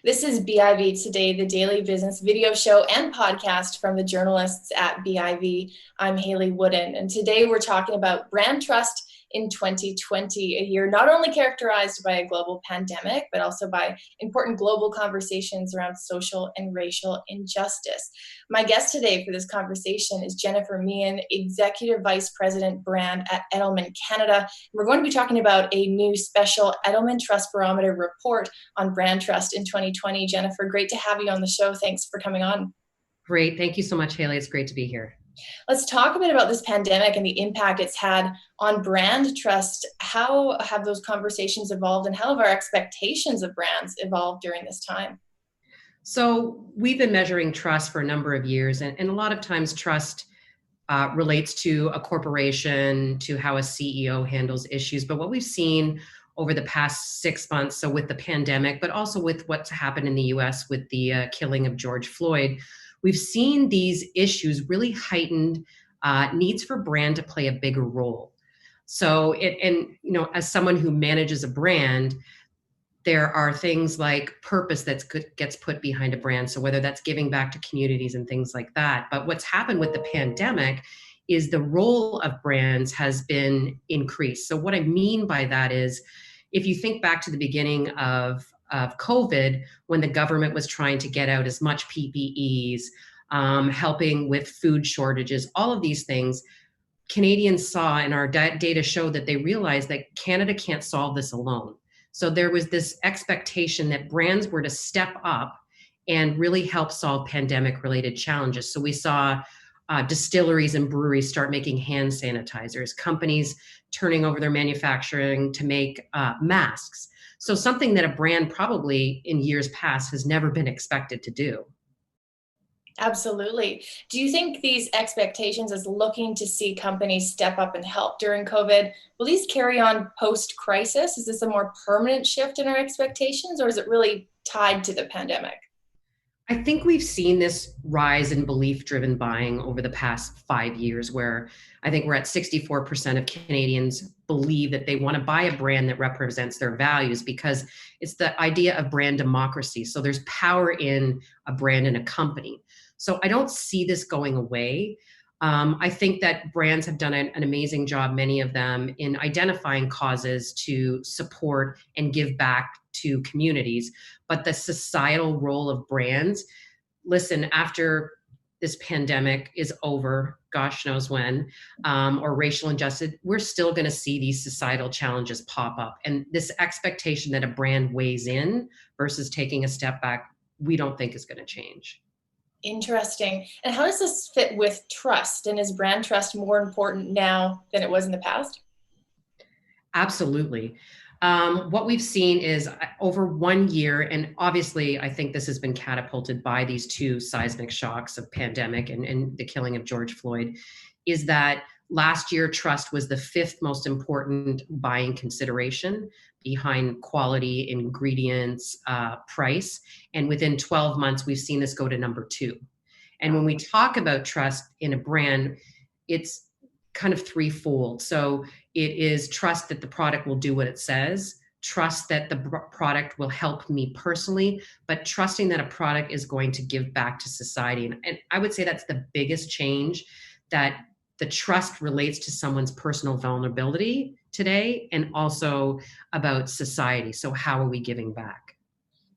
This is BIV Today, the daily business video show and podcast from the journalists at BIV. I'm Hayley Woodin, and today we're talking about brand trust in 2020, a year not only characterized by a global pandemic, but also by important global conversations around social and racial injustice. My guest today for this conversation is Jennifer Meehan, Executive Vice President Brand at Edelman Canada. We're going to be talking about a new special Edelman Trust Barometer report on brand trust in 2020. Jennifer, great to have you on the show. Thanks for coming on. Great. Thank you so much, Hayley. It's great to be here. Let's talk a bit about this pandemic and the impact it's had on brand trust. How have those conversations evolved, and how have our expectations of brands evolved during this time? So we've been measuring trust for a number of years, and a lot of times trust relates to a corporation, to how a CEO handles issues. But what we've seen over the past 6 months, so with the pandemic, but also with what's happened in the US with the killing of George Floyd, we've seen these issues really heightened needs for brand to play a bigger role. So as someone who manages a brand, there are things like purpose that gets put behind a brand. So whether that's giving back to communities and things like that. But what's happened with the pandemic is the role of brands has been increased. So what I mean by that is, if you think back to the beginning of COVID, when the government was trying to get out as much PPEs, helping with food shortages, all of these things, Canadians saw, and our data showed that they realized that Canada can't solve this alone. So there was this expectation that brands were to step up and really help solve pandemic-related challenges. So we saw distilleries and breweries start making hand sanitizers, companies turning over their manufacturing to make masks. So something that a brand probably in years past has never been expected to do. Absolutely. Do you think these expectations as looking to see companies step up and help during COVID, will these carry on post-crisis? Is this a more permanent shift in our expectations, or is it really tied to the pandemic? I think we've seen this rise in belief-driven buying over the past 5 years, where I think we're at 64% of Canadians believe that they want to buy a brand that represents their values, because it's the idea of brand democracy. So there's power in a brand and a company. So I don't see this going away. I think that brands have done an amazing job, many of them, in identifying causes to support and give back to communities. But the societal role of brands, listen, after this pandemic is over, gosh knows when, or racial injustice, we're still going to see these societal challenges pop up. And this expectation that a brand weighs in versus taking a step back, we don't think is going to change. Interesting. And how does this fit with trust? And is brand trust more important now than it was in the past? Absolutely. What we've seen is over 1 year, and obviously I think this has been catapulted by these two seismic shocks of pandemic and the killing of George Floyd, is that last year trust was the fifth most important buying consideration behind quality, ingredients, price. And within 12 months, we've seen this go to number 2. And when we talk about trust in a brand, it's kind of threefold. So it is trust that the product will do what it says, trust that the product will help me personally, but trusting that a product is going to give back to society. And I would say that's the biggest change, that the trust relates to someone's personal vulnerability today, and also about society. So how are we giving back?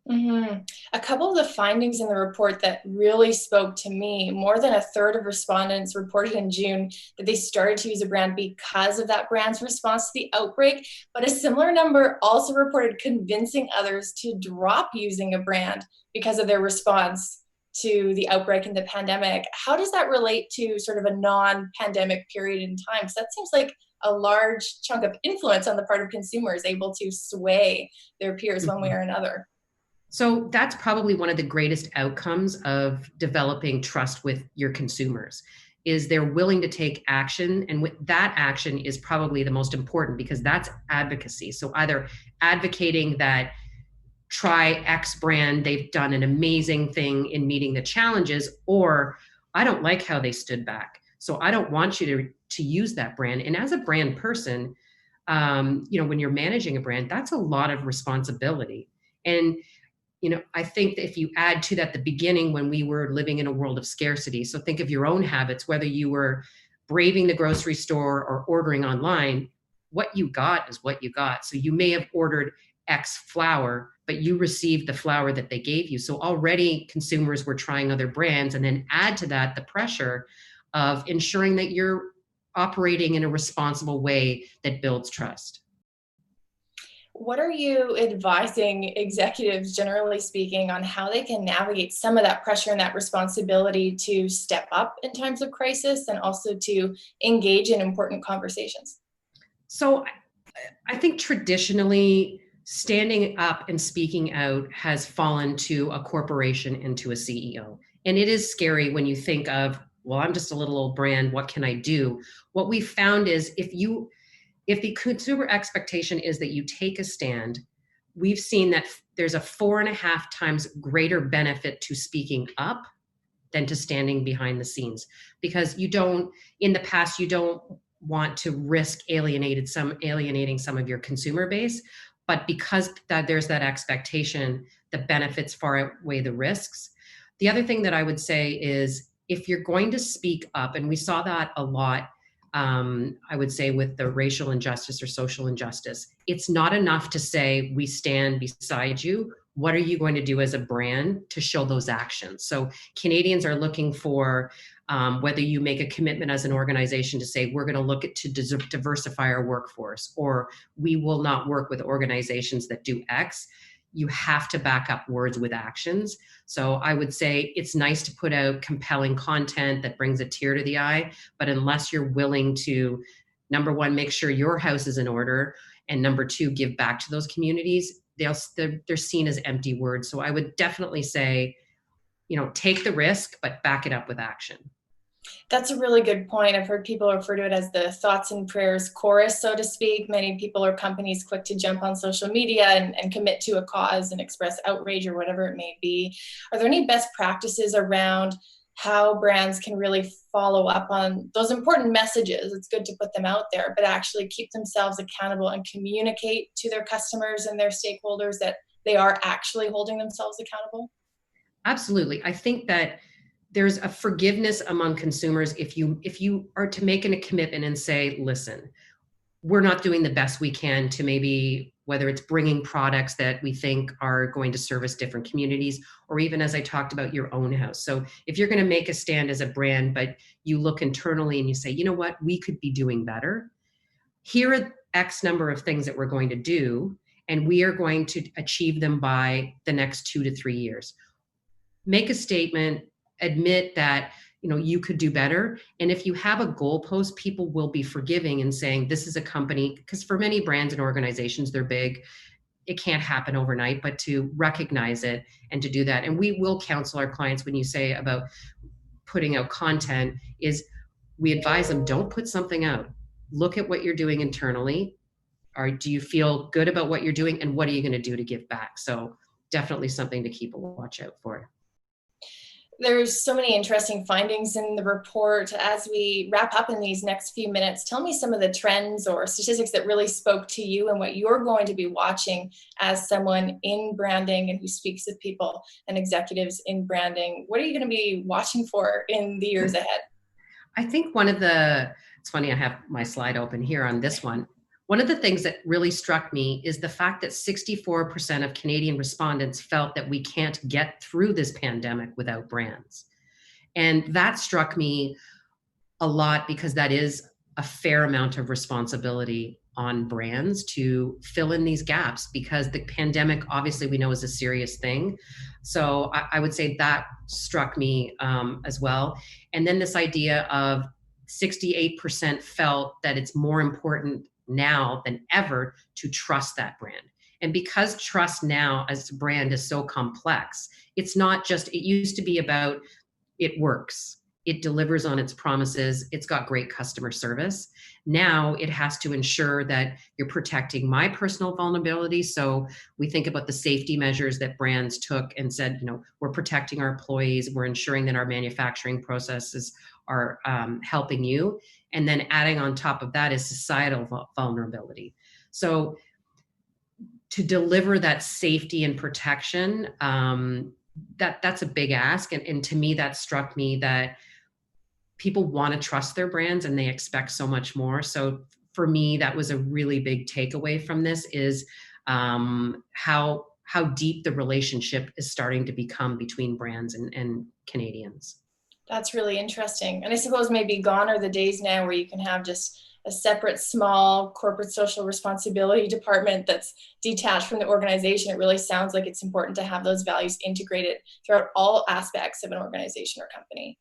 Mm-hmm. A couple of the findings in the report that really spoke to me: more than a third of respondents reported in June that they started to use a brand because of that brand's response to the outbreak, but a similar number also reported convincing others to drop using a brand because of their response to the outbreak and the pandemic. How does that relate to sort of a non-pandemic period in time? So that seems like a large chunk of influence on the part of consumers able to sway their peers one way or another. So that's probably one of the greatest outcomes of developing trust with your consumers, is they're willing to take action. And with that action is probably the most important, because that's advocacy. So either advocating that try X brand, they've done an amazing thing in meeting the challenges, or I don't like how they stood back, so I don't want you to use that brand. And as a brand person, when you're managing a brand, that's a lot of responsibility. And I think that if you add to that the beginning when we were living in a world of scarcity, so think of your own habits, whether you were braving the grocery store or ordering online, what you got is what you got. So you may have ordered X flour, but you received the flour that they gave you. So already consumers were trying other brands, and then add to that the pressure of ensuring that you're operating in a responsible way that builds trust. What are you advising executives, generally speaking, on how they can navigate some of that pressure and that responsibility to step up in times of crisis and also to engage in important conversations? So I think traditionally, standing up and speaking out has fallen to a corporation and to a CEO. And it is scary when you think of, well, I'm just a little old brand, what can I do? What we found is if the consumer expectation is that you take a stand, we've seen that there's a 4.5 times greater benefit to speaking up than to standing behind the scenes, because in the past you don't want to risk alienating some of your consumer base, but because there's that expectation, the benefits far outweigh the risks. The other thing that I would say is, if you're going to speak up, and we saw that a lot, I would say with the racial injustice or social injustice, it's not enough to say we stand beside you. What are you going to do as a brand to show those actions? So Canadians are looking for whether you make a commitment as an organization to say we're going to look at to diversify our workforce, or we will not work with organizations that do X. You have to back up words with actions. So I would say it's nice to put out compelling content that brings a tear to the eye, but unless you're willing to, number one, make sure your house is in order, and number two, give back to those communities, they're seen as empty words. So I would definitely say, take the risk, but back it up with action. That's a really good point. I've heard people refer to it as the thoughts and prayers chorus, so to speak. Many people or companies quick to jump on social media and commit to a cause and express outrage or whatever it may be. Are there any best practices around how brands can really follow up on those important messages? It's good to put them out there, but actually keep themselves accountable and communicate to their customers and their stakeholders that they are actually holding themselves accountable? Absolutely. I think that there's a forgiveness among consumers if you are to make a commitment and say, listen, we're not doing the best we can to, maybe whether it's bringing products that we think are going to service different communities, or even, as I talked about, your own house. So if you're going to make a stand as a brand, but you look internally and you say, you know what, we could be doing better. Here are X number of things that we're going to do, and we are going to achieve them by the next 2 to 3 years. Make a statement, admit that you could do better. And if you have a goalpost, people will be forgiving and saying, this is a company, because for many brands and organizations, they're big, it can't happen overnight, but to recognize it and to do that. And we will counsel our clients, when you say about putting out content, is we advise them, don't put something out, look at what you're doing internally, or do you feel good about what you're doing, and what are you going to do to give back? So definitely something to keep a watch out for. There's so many interesting findings in the report. As we wrap up in these next few minutes, tell me some of the trends or statistics that really spoke to you and what you're going to be watching as someone in branding and who speaks with people and executives in branding. What are you going to be watching for in the years ahead? I think it's funny, I have my slide open here on this one. One of the things that really struck me is the fact that 64% of Canadian respondents felt that we can't get through this pandemic without brands. And that struck me a lot, because that is a fair amount of responsibility on brands to fill in these gaps, because the pandemic, obviously, we know is a serious thing. So I would say that struck me as well. And then this idea of 68% felt that it's more important now than ever to trust that brand. And because trust now as a brand is so complex, it's not just, it used to be about it works, it delivers on its promises, it's got great customer service. Now it has to ensure that you're protecting my personal vulnerability. So we think about the safety measures that brands took and said, we're protecting our employees, we're ensuring that our manufacturing processes are helping you. And then adding on top of that is societal vulnerability. So to deliver that safety and protection, that's a big ask. And to me, that struck me that people want to trust their brands and they expect so much more. So for me, that was a really big takeaway from this is how deep the relationship is starting to become between brands and Canadians. That's really interesting. And I suppose maybe gone are the days now where you can have just a separate small corporate social responsibility department that's detached from the organization. It really sounds like it's important to have those values integrated throughout all aspects of an organization or company.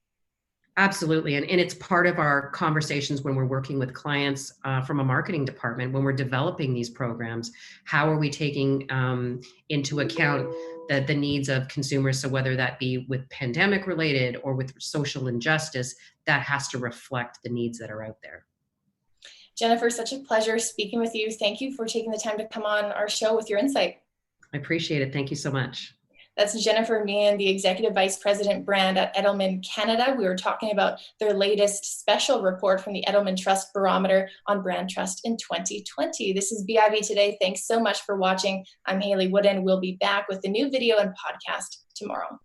Absolutely. And it's part of our conversations when we're working with clients from a marketing department, when we're developing these programs. How are we taking into account the needs of consumers? So whether that be with pandemic related or with social injustice, that has to reflect the needs that are out there. Jennifer, such a pleasure speaking with you. Thank you for taking the time to come on our show with your insight. I appreciate it. Thank you so much. That's Jennifer Meehan, the Executive Vice President Brand at Edelman Canada. We were talking about their latest special report from the Edelman Trust Barometer on brand trust in 2020. This is BIV Today. Thanks so much for watching. I'm Hayley Woodin. We'll be back with a new video and podcast tomorrow.